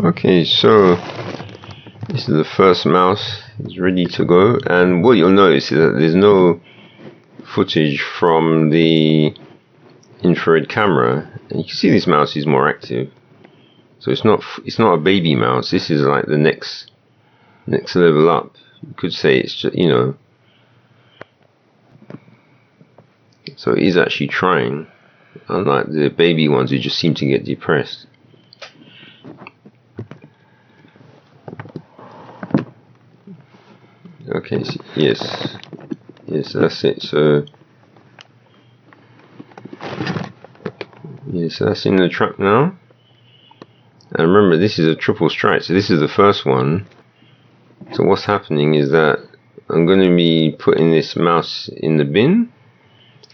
Okay, so this is the first mouse. It's ready to go, and what you'll notice is that there's no footage from the infrared camera, and you can see this mouse is more active. So it's not a baby mouse. This is like the next level up. You could say it's just, you know. So it is actually trying, unlike the baby ones who just seem to get depressed. Okay, so yes, that's it. So yes, that's in the trap now. And remember, this is a triple strike, so this is the first one. So what's happening is that I'm going to be putting this mouse in the bin.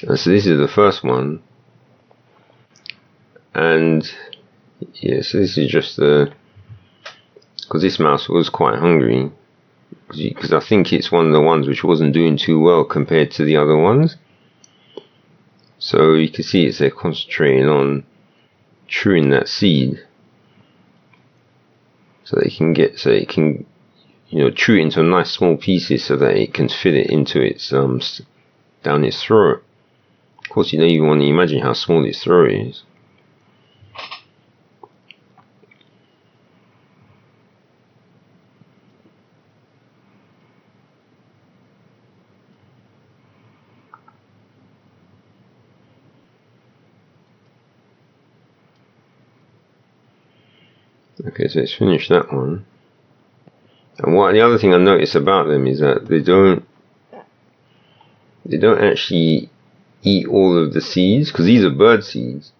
And so this is the first one. And yeah, so this is just because this mouse was quite hungry. Because I think it's one of the ones which wasn't doing too well compared to the other ones. So you can see it's there concentrating on chewing that seed. So it can you know, chew it into nice small pieces so that it can fit it into its down its throat. Of course, you don't even want to imagine how small its throat is. Okay, so it's finished that one. And the other thing I notice about them is that they don't actually eat all of the seeds, because these are bird seeds,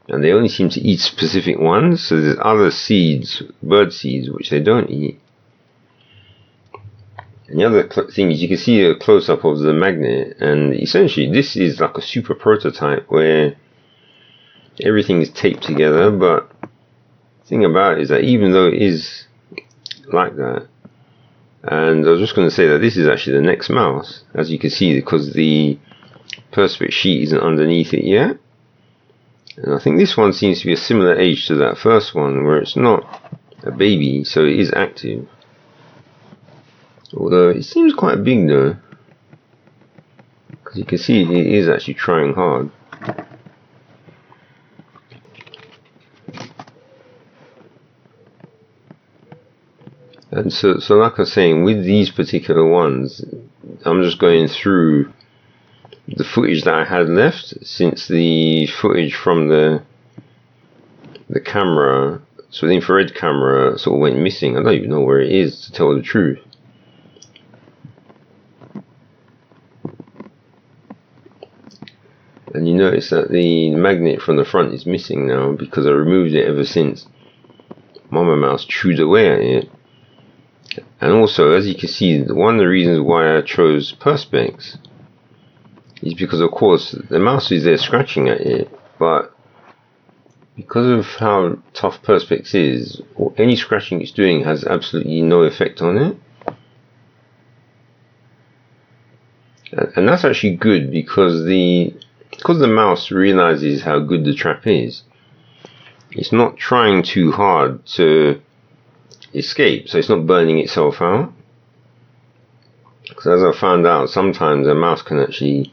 and they only seem to eat specific ones. So there's other seeds, bird seeds, which they don't eat. And the other thing is you can see a close-up of the magnet, and essentially this is like a super prototype where everything is taped together. But the thing about it is that even though it is like that, and I was just going to say that this is actually the next mouse, as you can see, because the perspex sheet isn't underneath it yet. And I think this one seems to be a similar age to that first one, where it's not a baby, so it is active. Although it seems quite big though, because you can see it is actually trying hard. And so like I was saying, with these particular ones, I'm just going through the footage that I had left, since the footage from the camera, so the infrared camera sort of went missing. I don't even know where it is, to tell the truth. And you notice that the magnet from the front is missing now, because I removed it ever since Mama Mouse chewed away at it. And also, as you can see, one of the reasons why I chose perspex is because, of course, the mouse is there scratching at it, but because of how tough perspex is, any scratching it's doing has absolutely no effect on it. And that's actually good, because the mouse realizes how good the trap is. It's not trying too hard to escape, so it's not burning itself out. Because as I found out, sometimes a mouse can actually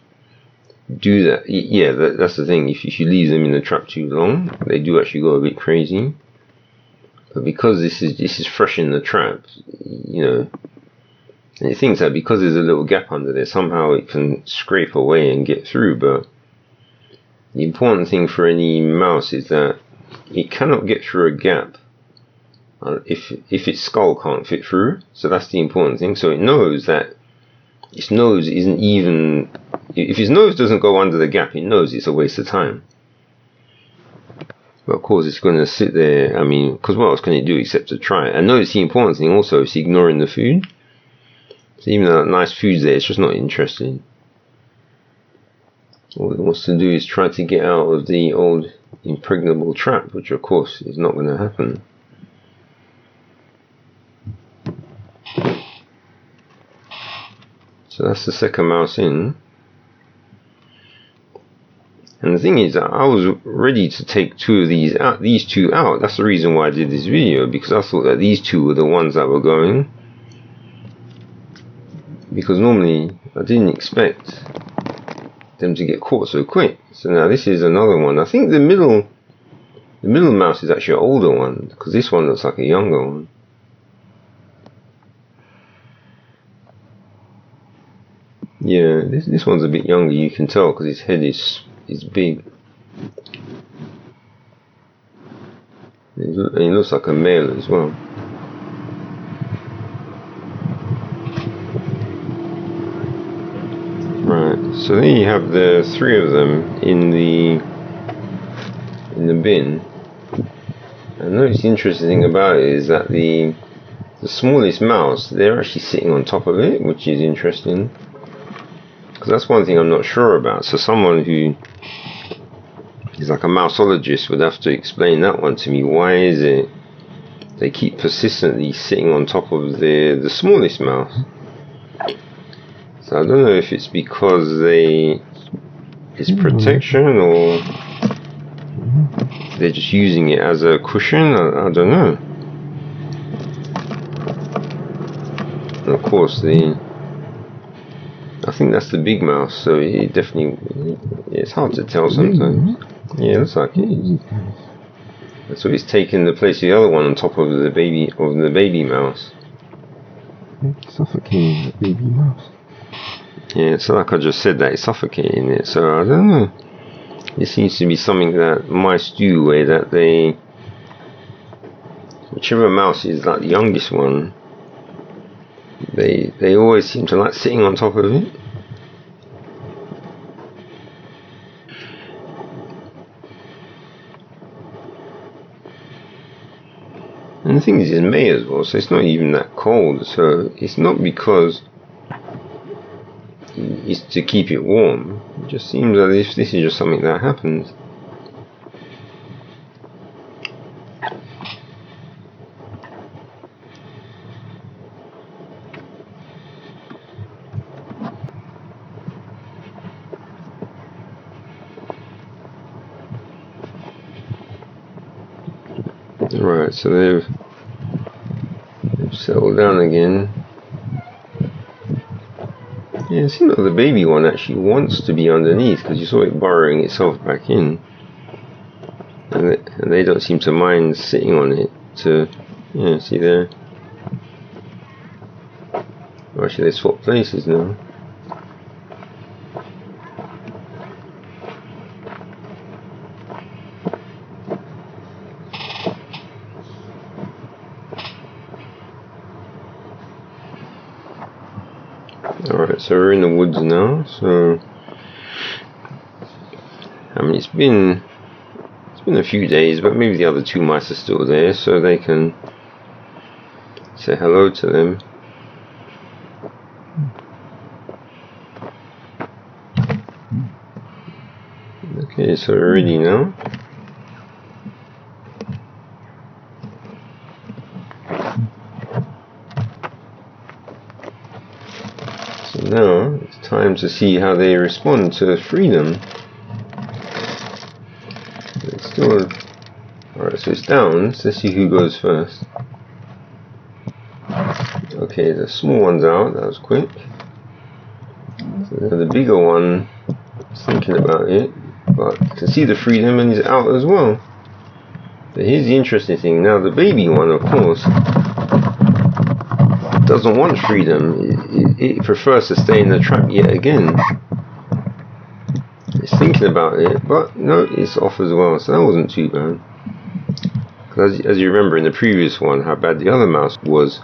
do that. Yeah, that's the thing. If you leave them in the trap too long, they do actually go a bit crazy. But because this is fresh in the trap, you know, and it thinks that because there's a little gap under there, somehow it can scrape away and get through. But the important thing for any mouse is that it cannot get through a gap if its skull can't fit through. So that's the important thing. So it knows that its nose isn't even, if its nose doesn't go under the gap, it knows it's a waste of time. But of course it's going to sit there, I mean, because what else can it do except to try? And notice the important thing also is ignoring the food. So even though that nice food's there, it's just not interested. All it wants to do is try to get out of the old impregnable trap, which of course is not going to happen. So that's the second mouse in. And the thing is, I was ready to take these two out. That's the reason why I did this video, because I thought that these two were the ones that were going. Because normally I didn't expect them to get caught so quick. So now this is another one. I think the middle mouse is actually an older one, because this one looks like a younger one. Yeah, this one's a bit younger. You can tell because his head is big. And he looks like a male as well. Right, so there you have the three of them in the bin. And notice the interesting thing about it is that the smallest mouse, they're actually sitting on top of it, which is interesting. Because that's one thing I'm not sure about. So someone who is like a mouseologist would have to explain that one to me. Why is it they keep persistently sitting on top of the smallest mouse? So I don't know if it's because it's protection, or they're just using it as a cushion. I don't know. And of course I think that's the big mouse, so it definitely, it's hard to tell sometimes. Yeah, it looks like it. So it's taken the place of the other one on top of the baby mouse. Suffocating the baby mouse. Yeah, so like I just said, that it's suffocating it. So I don't know. It seems to be something that mice do, where that whichever mouse is like the youngest one, they always seem to like sitting on top of it. And the thing is, it's May as well, so it's not even that cold. So it's not because it's to keep it warm. It just seems as if this is just something that happens. Right, so they've settled down again. Yeah, it seems like the baby one actually wants to be underneath, because you saw it burrowing itself back in. And they don't seem to mind sitting on it to, yeah, see there. Actually, they swap places now. Alright, so we're in the woods now, so I mean it's been a few days, but maybe the other two mice are still there, so they can say hello to them. Okay, so we're ready now. So now it's time to see how they respond to freedom. It's still alright, so it's down. So let's see who goes first. Okay, the small one's out. That was quick. So the bigger one is thinking about it, but you can see the freedom and he's out as well. But here's the interesting thing. Now the baby one, of course, doesn't want freedom. It prefers to stay in the trap yet again. It's thinking about it, but no, it's off as well, so that wasn't too bad. Because as you remember in the previous one, how bad the other mouse was